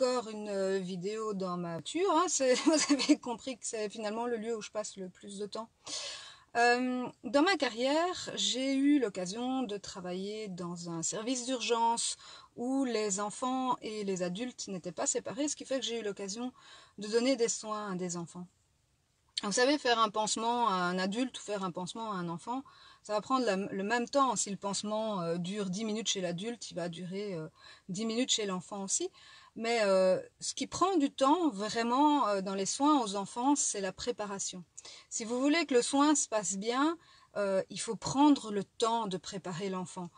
encore une vidéo dans ma voiture, hein, vous avez compris que c'est finalement le lieu où je passe le plus de temps. Dans ma carrière, j'ai eu l'occasion de travailler dans un service d'urgence où les enfants et les adultes n'étaient pas séparés, ce qui fait que j'ai eu l'occasion de donner des soins à des enfants. Vous savez, faire un pansement à un adulte ou faire un pansement à un enfant, ça va prendre le même temps. Si le pansement dure 10 minutes chez l'adulte, il va durer 10 minutes chez l'enfant aussi. Mais ce qui prend du temps vraiment dans les soins aux enfants, c'est la préparation. Si vous voulez que le soin se passe bien, il faut prendre le temps de préparer l'enfant.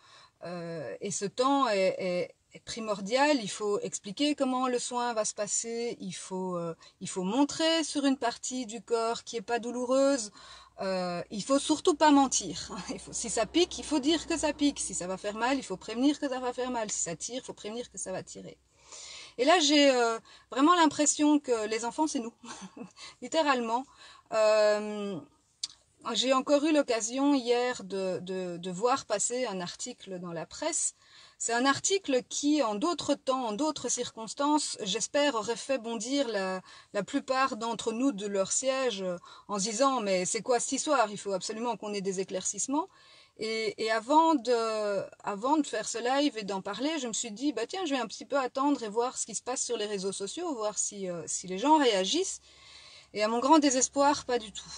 Et ce temps est primordial. Il faut expliquer comment le soin va se passer, il faut montrer sur une partie du corps qui n'est pas douloureuse. Il faut surtout pas mentir. Si ça pique, il faut dire que ça pique. Si ça va faire mal, il faut prévenir que ça va faire mal. Si ça tire, il faut prévenir que ça va tirer. Et là, j'ai vraiment l'impression que les enfants, c'est nous, littéralement. J'ai encore eu l'occasion hier de voir passer un article dans la presse. C'est un article qui, en d'autres temps, en d'autres circonstances, j'espère, aurait fait bondir la plupart d'entre nous de leur siège en se disant « mais c'est quoi cette histoire? Il faut absolument qu'on ait des éclaircissements ». Et avant de faire ce live et d'en parler, je me suis dit bah tiens, je vais un petit peu attendre et voir ce qui se passe sur les réseaux sociaux, voir si les gens réagissent. Et à mon grand désespoir, pas du tout.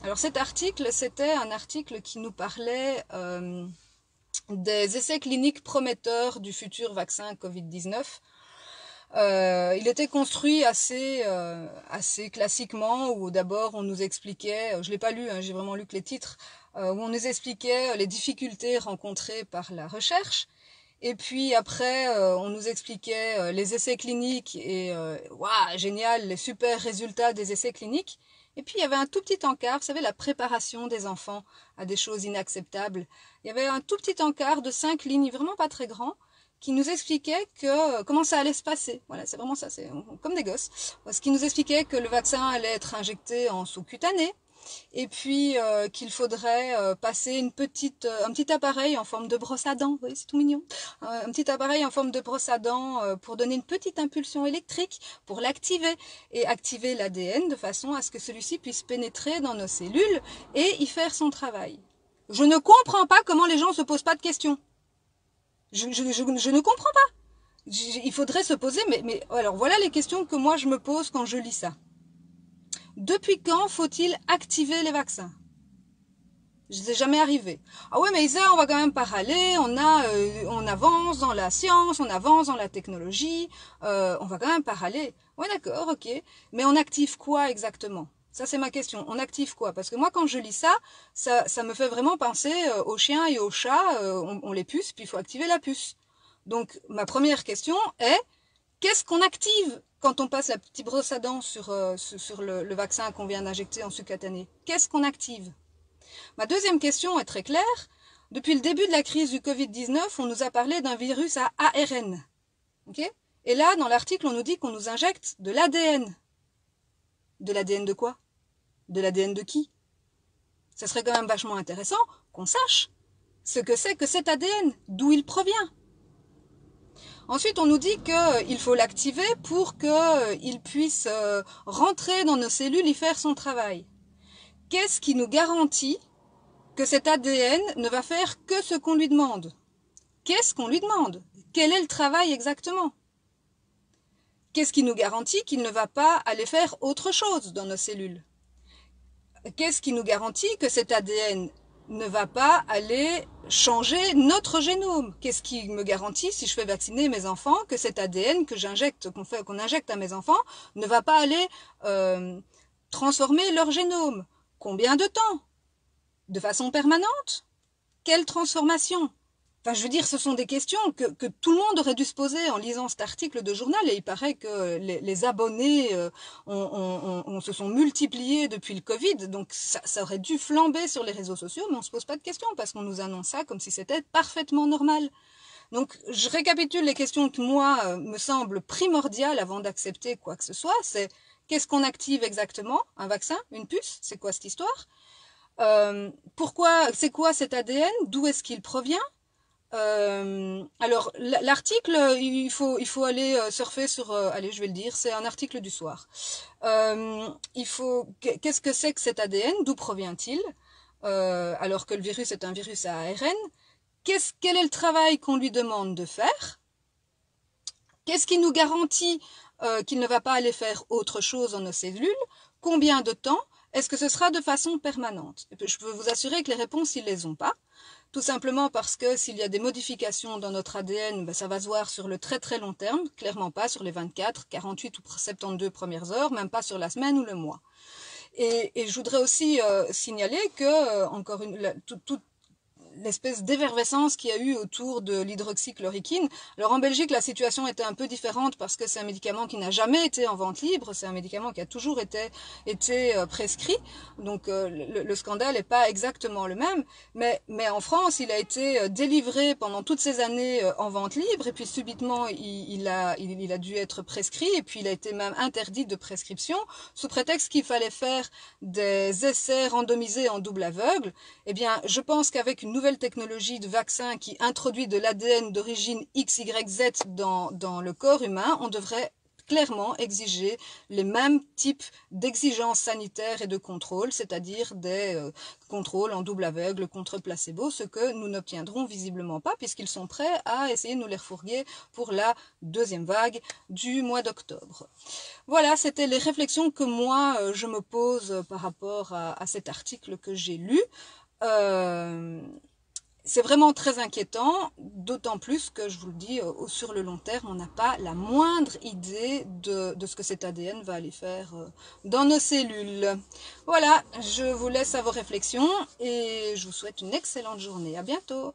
Alors cet article, c'était un article qui nous parlait des essais cliniques prometteurs du futur vaccin Covid-19. Il était construit assez classiquement, où d'abord on nous expliquait, je ne l'ai pas lu, hein, j'ai vraiment lu que les titres, où on nous expliquait les difficultés rencontrées par la recherche. Et puis après, on nous expliquait les essais cliniques et waouh, génial, les super résultats des essais cliniques. Et puis il y avait un tout petit encart, vous savez, la préparation des enfants à des choses inacceptables. Il y avait un tout petit encart de 5 lignes, vraiment pas très grand, qui nous expliquait comment ça allait se passer. Voilà, c'est vraiment ça, c'est comme des gosses. Ce qui nous expliquait que le vaccin allait être injecté en sous-cutané, et puis qu'il faudrait passer un petit appareil en forme de brosse à dents, vous voyez, c'est tout mignon, un petit appareil en forme de brosse à dents pour donner une petite impulsion électrique, pour l'activer, et activer l'ADN de façon à ce que celui-ci puisse pénétrer dans nos cellules et y faire son travail. Je ne comprends pas comment les gens ne se posent pas de questions. Je ne comprends pas. Il faudrait se poser, mais alors voilà les questions que moi je me pose quand je lis ça. Depuis quand faut-il activer les vaccins? Je ne sais jamais arrivé. Ah ouais, mais Isa, on va quand même pas râler, on avance dans la science, on avance dans la technologie, on va quand même pas râler. Ouais, d'accord, ok. Mais on active quoi exactement? Ça, c'est ma question. On active quoi? Parce que moi, quand je lis ça me fait vraiment penser aux chiens et aux chats, on les puce, puis il faut activer la puce. Donc, ma première question est, qu'est-ce qu'on active quand on passe la petite brosse à dents sur le vaccin qu'on vient d'injecter en sous-cutané? Qu'est-ce qu'on active? Ma deuxième question est très claire. Depuis le début de la crise du Covid-19, on nous a parlé d'un virus à ARN. Okay? Et là, dans l'article, on nous dit qu'on nous injecte de l'ADN. De l'ADN de quoi? De l'ADN de qui? Ça serait quand même vachement intéressant qu'on sache ce que c'est que cet ADN, d'où il provient. Ensuite, on nous dit qu'il faut l'activer pour qu'il puisse rentrer dans nos cellules et faire son travail. Qu'est-ce qui nous garantit que cet ADN ne va faire que ce qu'on lui demande? Qu'est-ce qu'on lui demande? Quel est le travail exactement? Qu'est-ce qui nous garantit qu'il ne va pas aller faire autre chose dans nos cellules? Qu'est-ce qui nous garantit que cet ADN ne va pas aller changer notre génome? Qu'est-ce qui me garantit, si je fais vacciner mes enfants, que cet ADN qu'on injecte à mes enfants ne va pas aller transformer leur génome? Combien de temps? De façon permanente? Quelle transformation? Enfin, je veux dire, ce sont des questions que tout le monde aurait dû se poser en lisant cet article de journal, et il paraît que les abonnés se sont multipliés depuis le Covid, donc ça aurait dû flamber sur les réseaux sociaux, mais on ne se pose pas de questions parce qu'on nous annonce ça comme si c'était parfaitement normal. Donc, je récapitule les questions qui, moi, me semblent primordiales avant d'accepter quoi que ce soit. C'est qu'est-ce qu'on active exactement? Un vaccin? Une puce? C'est quoi cette histoire? C'est quoi cet ADN? D'où est-ce qu'il provient? Alors, l'article, il faut aller surfer sur... allez, je vais le dire, c'est un article du soir. Qu'est-ce que c'est que cet ADN? D'où provient-il? Alors que le virus est un virus à ARN. Quel est le travail qu'on lui demande de faire? Qu'est-ce qui nous garantit qu'il ne va pas aller faire autre chose dans nos cellules? Combien de temps? Est-ce que ce sera de façon permanente? Et puis, je peux vous assurer que les réponses, ils les ont pas. Tout simplement parce que s'il y a des modifications dans notre ADN, ben ça va se voir sur le très très long terme, clairement pas sur les 24, 48 ou 72 premières heures, même pas sur la semaine ou le mois. Et je voudrais aussi signaler que, encore toute l'espèce d'effervescence qu'il y a eu autour de l'hydroxychloroquine. Alors en Belgique, la situation était un peu différente parce que c'est un médicament qui n'a jamais été en vente libre, c'est un médicament qui a toujours été prescrit, donc le scandale n'est pas exactement le même, mais en France, il a été délivré pendant toutes ces années en vente libre, et puis subitement, il a dû être prescrit, et puis il a été même interdit de prescription, sous prétexte qu'il fallait faire des essais randomisés en double aveugle. Eh bien, je pense qu'avec une nouvelle technologie de vaccin qui introduit de l'ADN d'origine XYZ dans le corps humain, on devrait clairement exiger les mêmes types d'exigences sanitaires et de contrôles, c'est-à-dire des contrôles en double aveugle contre placebo, ce que nous n'obtiendrons visiblement pas puisqu'ils sont prêts à essayer de nous les refourguer pour la deuxième vague du mois d'octobre. Voilà, c'était les réflexions que moi je me pose par rapport à cet article que j'ai lu. C'est vraiment très inquiétant, d'autant plus que, je vous le dis, sur le long terme, on n'a pas la moindre idée de ce que cet ADN va aller faire dans nos cellules. Voilà, je vous laisse à vos réflexions et je vous souhaite une excellente journée. À bientôt!